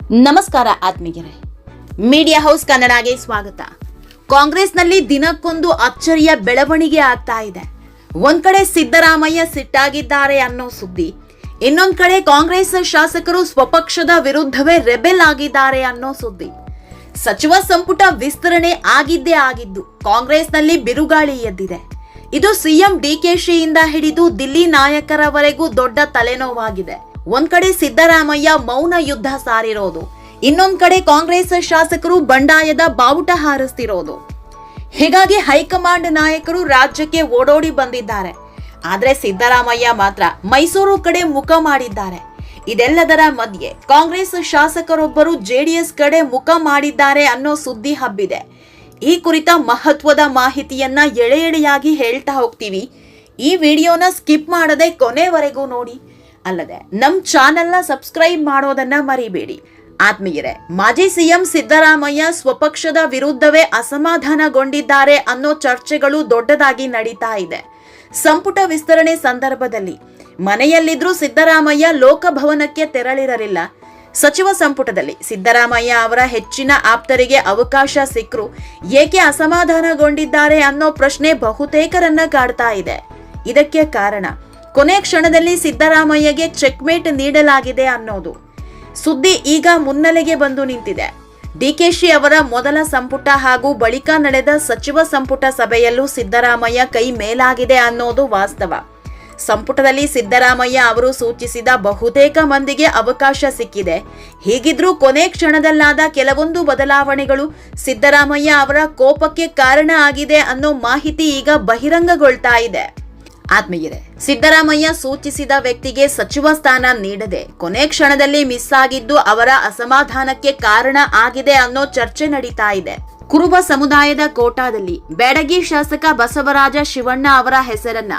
ನಮಸ್ಕಾರ ಆತ್ಮೀಯರೇ, media house ಕನ್ನಡಗೆ ಸ್ವಾಗತ. ಕಾಂಗ್ರೆಸ್ನಲ್ಲಿ ದಿನಕ್ಕೊಂದು ಅಚ್ಚರಿಯ ಬೆಳವಣಿಗೆ ಆಗ್ತಾ ಇದೆ. ಒಂದ್ ಕಡೆ ಸಿದ್ದರಾಮಯ್ಯ ಸಿಟ್ಟಾಗಿದ್ದಾರೆ ಅನ್ನೋ ಸುದ್ದಿ, ಇನ್ನೊಂದ್ ಕಡೆ ಕಾಂಗ್ರೆಸ್ ಶಾಸಕರು ಸ್ವಪಕ್ಷದ ವಿರುದ್ಧವೇ ರೆಬೆಲ್ ಆಗಿದ್ದಾರೆ ಅನ್ನೋ ಸುದ್ದಿ. ಸಚಿವ ಸಂಪುಟ ವಿಸ್ತರಣೆ ಆಗಿದ್ದೇ ಆಗಿದ್ದು ಕಾಂಗ್ರೆಸ್ನಲ್ಲಿ ಬಿರುಗಾಳಿ ಎದ್ದಿದೆ. ಇದು ಸಿಎಂ ಡಿಕೆಶಿಯಿಂದ ಹಿಡಿದು ದಿಲ್ಲಿ ನಾಯಕರವರೆಗೂ ದೊಡ್ಡ ತಲೆನೋವಾಗಿದೆ. ಒಂದ್ ಕಡೆ ಸಿದ್ದರಾಮಯ್ಯ ಮೌನ ಯುದ್ಧ ಸಾರಿರೋದು, ಇನ್ನೊಂದ್ ಕಡೆ ಕಾಂಗ್ರೆಸ್ ಶಾಸಕರು ಬಂಡಾಯದ ಬಾವುಟ ಹಾರಿಸ್ತಿರೋದು. ಹೀಗಾಗಿ ಹೈಕಮಾಂಡ್ ನಾಯಕರು ರಾಜ್ಯಕ್ಕೆ ಓಡೋಡಿ ಬಂದಿದ್ದಾರೆ. ಆದ್ರೆ ಸಿದ್ದರಾಮಯ್ಯ ಮಾತ್ರ ಮೈಸೂರು ಕಡೆ ಮುಖ ಮಾಡಿದ್ದಾರೆ. ಇದೆಲ್ಲದರ ಮಧ್ಯೆ ಕಾಂಗ್ರೆಸ್ ಶಾಸಕರೊಬ್ಬರು ಜೆಡಿಎಸ್ ಕಡೆ ಮುಖ ಮಾಡಿದ್ದಾರೆ ಅನ್ನೋ ಸುದ್ದಿ ಹಬ್ಬಿದೆ. ಈ ಕುರಿತ ಮಹತ್ವದ ಮಾಹಿತಿಯನ್ನ ಎಳೆ ಎಳೆಯಾಗಿ ಹೇಳ್ತಾ ಹೋಗ್ತೀವಿ. ಈ ವಿಡಿಯೋನ ಸ್ಕಿಪ್ ಮಾಡದೆ ಕೊನೆವರೆಗೂ ನೋಡಿ. ಅಲ್ಲದೆ ನಮ್ ಚಾನೆಲ್ನ ಸಬ್ಸ್ಕ್ರೈಬ್ ಮಾಡೋದನ್ನ ಮರಿಬೇಡಿ. ಆತ್ಮೀಯರೇ, ಮಾಜಿ ಸಿಎಂ ಸಿದ್ದರಾಮಯ್ಯ ಸ್ವಪಕ್ಷದ ವಿರುದ್ಧವೇ ಅಸಮಾಧಾನಗೊಂಡಿದ್ದಾರೆ ಅನ್ನೋ ಚರ್ಚೆಗಳು ದೊಡ್ಡದಾಗಿ ನಡೀತಾ ಇದೆ. ಸಂಪುಟ ವಿಸ್ತರಣೆ ಸಂದರ್ಭದಲ್ಲಿ ಮನೆಯಲ್ಲಿದ್ರೂ ಸಿದ್ದರಾಮಯ್ಯ ಲೋಕಭವನಕ್ಕೆ ತೆರಳಿರಲಿಲ್ಲ. ಸಚಿವ ಸಂಪುಟದಲ್ಲಿ ಸಿದ್ದರಾಮಯ್ಯ ಅವರ ಹೆಚ್ಚಿನ ಆಪ್ತರಿಗೆ ಅವಕಾಶ ಸಿಕ್ಕರೂ ಏಕೆ ಅಸಮಾಧಾನಗೊಂಡಿದ್ದಾರೆ ಅನ್ನೋ ಪ್ರಶ್ನೆ ಬಹುತೇಕರನ್ನ ಕಾಡ್ತಾ ಇದೆ. ಇದಕ್ಕೆ ಕಾರಣ ಕೊನೆ ಕ್ಷಣದಲ್ಲಿ ಸಿದ್ದರಾಮಯ್ಯಗೆ ಚೆಕ್ಮೇಟ್ ನೀಡಲಾಗಿದೆ ಅನ್ನೋದು ಸುದ್ದಿ ಈಗ ಮುನ್ನೆಲೆಗೆ ಬಂದು ನಿಂತಿದೆ. ಡಿಕೆಶಿ ಅವರ ಮೊದಲ ಸಂಪುಟ ಹಾಗೂ ಬಳಿಕ ನಡೆದ ಸಚಿವ ಸಂಪುಟ ಸಭೆಯಲ್ಲೂ ಸಿದ್ದರಾಮಯ್ಯ ಕೈ ಮೇಲಾಗಿದೆ ಅನ್ನೋದು ವಾಸ್ತವ. ಸಂಪುಟದಲ್ಲಿ ಸಿದ್ದರಾಮಯ್ಯ ಅವರು ಸೂಚಿಸಿದ ಬಹುತೇಕ ಮಂದಿಗೆ ಅವಕಾಶ ಸಿಕ್ಕಿದೆ. ಹೀಗಿದ್ರೂ ಕೊನೆ ಕ್ಷಣದಲ್ಲಾದ ಕೆಲವೊಂದು ಬದಲಾವಣೆಗಳು ಸಿದ್ದರಾಮಯ್ಯ ಅವರ ಕೋಪಕ್ಕೆ ಕಾರಣ ಆಗಿದೆ ಅನ್ನೋ ಮಾಹಿತಿ ಈಗ ಬಹಿರಂಗಗೊಳ್ತಾ ಇದೆ. ಆತ್ಮೀಯರೇ, ಸಿದ್ದರಾಮಯ್ಯ ಸೂಚಿಸಿದ ವ್ಯಕ್ತಿಗೆ ಸಚಿವ ಸ್ಥಾನ ನೀಡದೆ ಕೊನೆ ಕ್ಷಣದಲ್ಲಿ ಮಿಸ್ ಆಗಿದ್ದು ಅವರ ಅಸಮಾಧಾನಕ್ಕೆ ಕಾರಣ ಆಗಿದೆ ಅನ್ನೋ ಚರ್ಚೆ ನಡೀತಾ ಇದೆ. ಕುರುಬ ಸಮುದಾಯದ ಕೋಟಾದಲ್ಲಿ ಬ್ಯಾಡಗಿ ಶಾಸಕ ಬಸವರಾಜ ಶಿವಣ್ಣ ಅವರ ಹೆಸರನ್ನ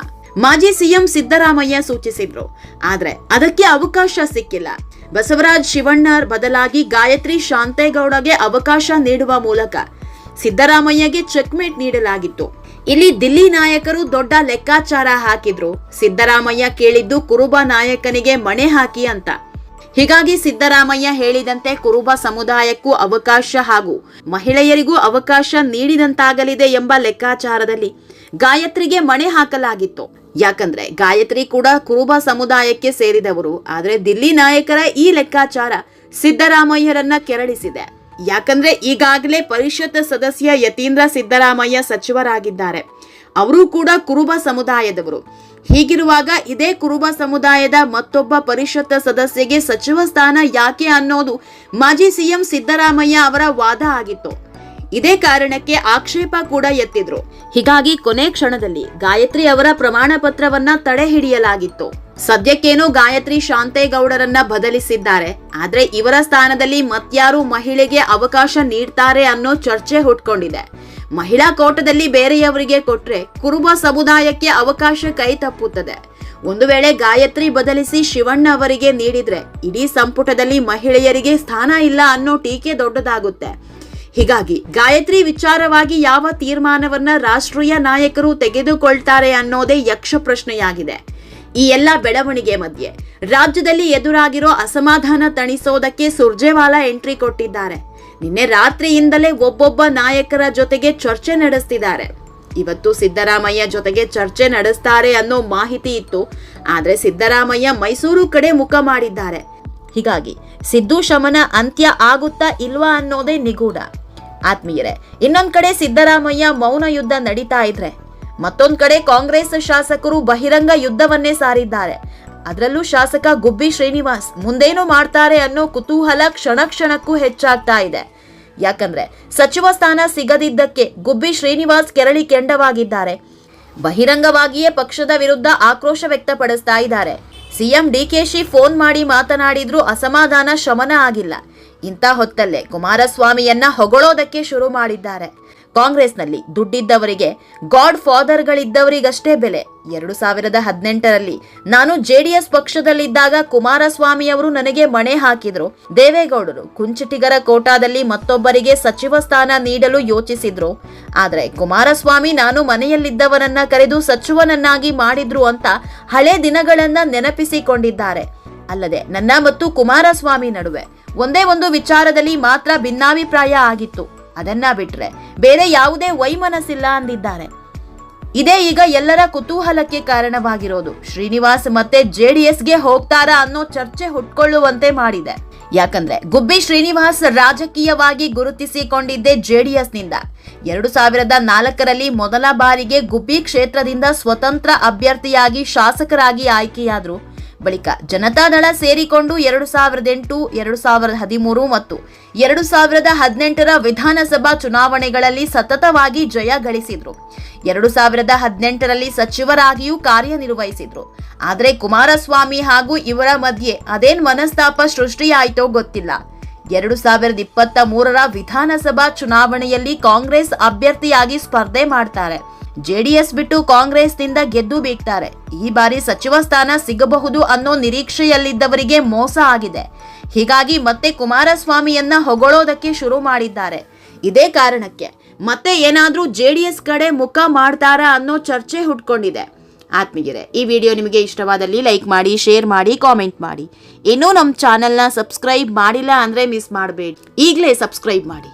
ಮಾಜಿ ಸಿಎಂ ಸಿದ್ದರಾಮಯ್ಯ ಸೂಚಿಸಿದ್ರು. ಆದ್ರೆ ಅದಕ್ಕೆ ಅವಕಾಶ ಸಿಕ್ಕಿಲ್ಲ. ಬಸವರಾಜ್ ಶಿವಣ್ಣ ಬದಲಾಗಿ ಗಾಯತ್ರಿ ಶಾಂತೇಗೌಡಗೆ ಅವಕಾಶ ನೀಡುವ ಮೂಲಕ ಸಿದ್ದರಾಮಯ್ಯಗೆ ಚೆಕ್ಮೇಟ್ ನೀಡಲಾಗಿತ್ತು. ಇಲ್ಲಿ ದಿಲ್ಲಿ ನಾಯಕರು ದೊಡ್ಡ ಲೆಕ್ಕಾಚಾರ ಹಾಕಿದ್ರು. ಸಿದ್ದರಾಮಯ್ಯ ಕೇಳಿದ್ದು ಕುರುಬ ನಾಯಕನಿಗೆ ಮಣೆ ಹಾಕಿ ಅಂತ. ಹೀಗಾಗಿ ಸಿದ್ದರಾಮಯ್ಯ ಹೇಳಿದಂತೆ ಕುರುಬ ಸಮುದಾಯಕ್ಕೂ ಅವಕಾಶ ಹಾಗೂ ಮಹಿಳೆಯರಿಗೂ ಅವಕಾಶ ನೀಡಿದಂತಾಗಲಿದೆ ಎಂಬ ಲೆಕ್ಕಾಚಾರದಲ್ಲಿ ಗಾಯತ್ರಿಗೆ ಮಣೆ ಹಾಕಲಾಗಿತ್ತು. ಯಾಕಂದ್ರೆ ಗಾಯತ್ರಿ ಕೂಡ ಕುರುಬ ಸಮುದಾಯಕ್ಕೆ ಸೇರಿದವರು. ಆದ್ರೆ ದಿಲ್ಲಿ ನಾಯಕರ ಈ ಲೆಕ್ಕಾಚಾರ ಸಿದ್ದರಾಮಯ್ಯರನ್ನ ಕೆರಳಿಸಿದೆ. ಯಾಕಂದ್ರೆ ಈಗಾಗಲೇ ಪರಿಷತ್ ಸದಸ್ಯ ಯತೀಂದ್ರ ಸಿದ್ದರಾಮಯ್ಯ ಸಚಿವರಾಗಿದ್ದಾರೆ. ಅವರು ಕೂಡ ಕುರುಬ ಸಮುದಾಯದವರು. ಹೀಗಿರುವಾಗ ಇದೇ ಕುರುಬ ಸಮುದಾಯದ ಮತ್ತೊಬ್ಬ ಪರಿಷತ್ ಸದಸ್ಯಗೆ ಸಚಿವ ಸ್ಥಾನ ಯಾಕೆ ಅನ್ನೋದು ಮಾಜಿ ಸಿಎಂ ಸಿದ್ದರಾಮಯ್ಯ ಅವರ ವಾದ ಆಗಿತ್ತು. ಇದೇ ಕಾರಣಕ್ಕೆ ಆಕ್ಷೇಪ ಕೂಡ ಎತ್ತಿದ್ರು. ಹೀಗಾಗಿ ಕೊನೆ ಕ್ಷಣದಲ್ಲಿ ಗಾಯತ್ರಿ ಅವರ ಪ್ರಮಾಣ ಪತ್ರವನ್ನ ತಡೆ ಹಿಡಿಯಲಾಗಿತ್ತು. ಸದ್ಯಕ್ಕೇನೋ ಗಾಯತ್ರಿ ಶಾಂತೇಗೌಡರನ್ನ ಬದಲಿಸಿದ್ದಾರೆ. ಆದ್ರೆ ಇವರ ಸ್ಥಾನದಲ್ಲಿ ಮತ್ಯಾರು ಮಹಿಳೆಗೆ ಅವಕಾಶ ನೀಡ್ತಾರೆ ಅನ್ನೋ ಚರ್ಚೆ ಹುಟ್ಕೊಂಡಿದೆ. ಮಹಿಳಾ ಕೋಟದಲ್ಲಿ ಬೇರೆಯವರಿಗೆ ಕೊಟ್ರೆ ಕುರುಬ ಸಮುದಾಯಕ್ಕೆ ಅವಕಾಶ ಕೈ ತಪ್ಪುತ್ತದೆ. ಒಂದು ವೇಳೆ ಗಾಯತ್ರಿ ಬದಲಿಸಿ ಶಿವಣ್ಣ ಅವರಿಗೆ ನೀಡಿದ್ರೆ ಇಡೀ ಸಂಪುಟದಲ್ಲಿ ಮಹಿಳೆಯರಿಗೆ ಸ್ಥಾನ ಇಲ್ಲ ಅನ್ನೋ ಟೀಕೆ ದೊಡ್ಡದಾಗುತ್ತೆ. ಹೀಗಾಗಿ ಗಾಯತ್ರಿ ವಿಚಾರವಾಗಿ ಯಾವ ತೀರ್ಮಾನವನ್ನ ರಾಷ್ಟ್ರೀಯ ನಾಯಕರು ತೆಗೆದುಕೊಳ್ತಾರೆ ಅನ್ನೋದೇ ಯಕ್ಷ ಪ್ರಶ್ನೆಯಾಗಿದೆ. ಈ ಎಲ್ಲ ಬೆಳವಣಿಗೆ ಮಧ್ಯೆ ರಾಜ್ಯದಲ್ಲಿ ಎದುರಾಗಿರೋ ಅಸಮಾಧಾನ ತಣಿಸೋದಕ್ಕೆ ಸುರ್ಜೇವಾಲಾ ಎಂಟ್ರಿ ಕೊಟ್ಟಿದ್ದಾರೆ. ನಿನ್ನೆ ರಾತ್ರಿಯಿಂದಲೇ ಒಬ್ಬೊಬ್ಬ ನಾಯಕರ ಜೊತೆಗೆ ಚರ್ಚೆ ನಡೆಸ್ತಿದ್ದಾರೆ. ಇವತ್ತು ಸಿದ್ದರಾಮಯ್ಯ ಜೊತೆಗೆ ಚರ್ಚೆ ನಡೆಸ್ತಾರೆ ಅನ್ನೋ ಮಾಹಿತಿ ಇತ್ತು. ಆದ್ರೆ ಸಿದ್ದರಾಮಯ್ಯ ಮೈಸೂರು ಕಡೆ ಮುಖ ಮಾಡಿದ್ದಾರೆ. ಹೀಗಾಗಿ ಸಿದ್ದು ಶಮನ ಅಂತ್ಯ ಆಗುತ್ತಾ ಇಲ್ವಾ ಅನ್ನೋದೇ ನಿಗೂಢ. ಆತ್ಮೀಯರೇ, ಇನ್ನೊಂದ್ ಕಡೆ ಸಿದ್ದರಾಮಯ್ಯ ಮೌನ ಯುದ್ಧ ನಡೀತಾ ಇದ್ರೆ ಮತ್ತೊಂದ್ ಕಡೆ ಕಾಂಗ್ರೆಸ್ ಶಾಸಕರು ಬಹಿರಂಗ ಯುದ್ಧವನ್ನೇ ಸಾರಿದ್ದಾರೆ. ಅದರಲ್ಲೂ ಶಾಸಕ ಗುಬ್ಬಿ ಶ್ರೀನಿವಾಸ್ ಮುಂದೇನು ಮಾಡ್ತಾರೆ ಅನ್ನೋ ಕುತೂಹಲ ಕ್ಷಣ ಕ್ಷಣಕ್ಕೂ ಹೆಚ್ಚಾಗ್ತಾ ಇದೆ. ಯಾಕಂದ್ರೆ ಸಚಿವ ಸ್ಥಾನ ಸಿಗದಿದ್ದಕ್ಕೆ ಗುಬ್ಬಿ ಶ್ರೀನಿವಾಸ್ ಕೆರಳಿ ಕೆಂಡವಾಗಿದ್ದಾರೆ. ಬಹಿರಂಗವಾಗಿಯೇ ಪಕ್ಷದ ವಿರುದ್ಧ ಆಕ್ರೋಶ ವ್ಯಕ್ತಪಡಿಸ್ತಾ ಇದ್ದಾರೆ. ಸಿಎಂ ಡಿಕೆಶಿ ಫೋನ್ ಮಾಡಿ ಮಾತನಾಡಿದ್ರೂ ಅಸಮಾಧಾನ ಶಮನ ಆಗಿಲ್ಲ. ಇಂಥ ಹೊತ್ತಲ್ಲೇ ಕುಮಾರಸ್ವಾಮಿಯನ್ನ ಹೊಗಳೋದಕ್ಕೆ ಶುರು ಮಾಡಿದ್ದಾರೆ. ಕಾಂಗ್ರೆಸ್ನಲ್ಲಿ ದುಡ್ಡಿದ್ದವರಿಗೆ ಗಾಡ್ ಫಾದರ್ಗಳಿದ್ದವರಿಗಷ್ಟೇ ಬೆಲೆ. 2018ರಲ್ಲಿ ನಾನು ಜೆಡಿಎಸ್ ಪಕ್ಷದಲ್ಲಿದ್ದಾಗ ಕುಮಾರಸ್ವಾಮಿ ಅವರು ನನಗೆ ಮಣೆ ಹಾಕಿದ್ರು. ದೇವೇಗೌಡರು ಕುಂಚಿಟಿಗರ ಕೋಟಾದಲ್ಲಿ ಮತ್ತೊಬ್ಬರಿಗೆ ಸಚಿವ ಸ್ಥಾನ ನೀಡಲು ಯೋಚಿಸಿದ್ರು. ಆದ್ರೆ ಕುಮಾರಸ್ವಾಮಿ ನಾನು ಮನೆಯಲ್ಲಿದ್ದವರನ್ನ ಕರೆದು ಸಚಿವನನ್ನಾಗಿ ಮಾಡಿದ್ರು ಅಂತ ಹಳೆ ದಿನಗಳನ್ನ ನೆನಪಿಸಿಕೊಂಡಿದ್ದಾರೆ. ಅಲ್ಲದೆ ನನ್ನ ಮತ್ತು ಕುಮಾರಸ್ವಾಮಿ ನಡುವೆ ಒಂದೇ ಒಂದು ವಿಚಾರದಲ್ಲಿ ಮಾತ್ರ ಭಿನ್ನಾಭಿಪ್ರಾಯ ಆಗಿತ್ತು. ಅದನ್ನ ಬಿಟ್ರೆ ಬೇರೆ ಯಾವುದೇ ವೈಮನಸ್ಸಿಲ್ಲ ಅಂದಿದ್ದಾರೆ. ಇದೇ ಈಗ ಎಲ್ಲರ ಕುತೂಹಲಕ್ಕೆ ಕಾರಣವಾಗಿರೋದು. ಶ್ರೀನಿವಾಸ್ ಮತ್ತೆ ಜೆಡಿಎಸ್ಗೆ ಹೋಗ್ತಾರಾ ಅನ್ನೋ ಚರ್ಚೆ ಹುಟ್ಕೊಳ್ಳುವಂತೆ ಮಾಡಿದೆ. ಯಾಕಂದ್ರೆ ಗುಬ್ಬಿ ಶ್ರೀನಿವಾಸ್ ರಾಜಕೀಯವಾಗಿ ಗುರುತಿಸಿಕೊಂಡಿದ್ದೇ ಜೆಡಿಎಸ್ನಿಂದ. 2004ರಲ್ಲಿ ಮೊದಲ ಬಾರಿಗೆ ಗುಬ್ಬಿ ಕ್ಷೇತ್ರದಿಂದ ಸ್ವತಂತ್ರ ಅಭ್ಯರ್ಥಿಯಾಗಿ ಶಾಸಕರಾಗಿ ಆಯ್ಕೆಯಾದ್ರು. ಬಳಿಕ ಜನತಾದಳ ಸೇರಿಕೊಂಡು 2008, 2013 ಮತ್ತು 2018ರ ವಿಧಾನಸಭಾ ಚುನಾವಣೆಗಳಲ್ಲಿ ಸತತವಾಗಿ ಜಯ ಗಳಿಸಿದ್ರು. 2018ರಲ್ಲಿ ಸಚಿವರಾಗಿಯೂ ಕಾರ್ಯನಿರ್ವಹಿಸಿದ್ರು. ಆದರೆ ಕುಮಾರಸ್ವಾಮಿ ಹಾಗೂ ಇವರ ಮಧ್ಯೆ ಅದೇನ್ ಮನಸ್ತಾಪ ಸೃಷ್ಟಿಯಾಯಿತೋ ಗೊತ್ತಿಲ್ಲ. 2023ರ ವಿಧಾನಸಭಾ ಚುನಾವಣೆಯಲ್ಲಿ ಕಾಂಗ್ರೆಸ್ ಅಭ್ಯರ್ಥಿಯಾಗಿ ಸ್ಪರ್ಧೆ ಮಾಡ್ತಾರೆ. ಜೆಡಿಎಸ್ ಬಿಟ್ಟು ಕಾಂಗ್ರೆಸ್ನಿಂದ ಗೆದ್ದು ಬೀಗ್ತಾರೆ. ಈ ಬಾರಿ ಸಚಿವ ಸ್ಥಾನ ಸಿಗಬಹುದು ಅನ್ನೋ ನಿರೀಕ್ಷೆಯಲ್ಲಿದ್ದವರಿಗೆ ಮೋಸ ಆಗಿದೆ. ಹೀಗಾಗಿ ಮತ್ತೆ ಕುಮಾರಸ್ವಾಮಿಯನ್ನ ಹೊಗಳೋದಕ್ಕೆ ಶುರು ಮಾಡಿದ್ದಾರೆ. ಇದೇ ಕಾರಣಕ್ಕೆ ಮತ್ತೆ ಏನಾದ್ರೂ ಜೆಡಿಎಸ್ ಕಡೆ ಮುಖ ಮಾಡ್ತಾರಾ ಅನ್ನೋ ಚರ್ಚೆ ಹುಟ್ಕೊಂಡಿದೆ. ಆತ್ಮೀಯರೇ, ಈ ವಿಡಿಯೋ ನಿಮಗೆ ಇಷ್ಟವಾದಲ್ಲಿ ಲೈಕ್ ಮಾಡಿ, ಶೇರ್ ಮಾಡಿ, ಕಾಮೆಂಟ್ ಮಾಡಿ. ಇನ್ನೂ ನಮ್ಮ ಚಾನೆಲ್ನ ಸಬ್ಸ್ಕ್ರೈಬ್ ಮಾಡಿಲ್ಲ ಅಂದ್ರೆ ಮಿಸ್ ಮಾಡಬೇಡಿ, ಈಗಲೇ ಸಬ್ಸ್ಕ್ರೈಬ್ ಮಾಡಿ.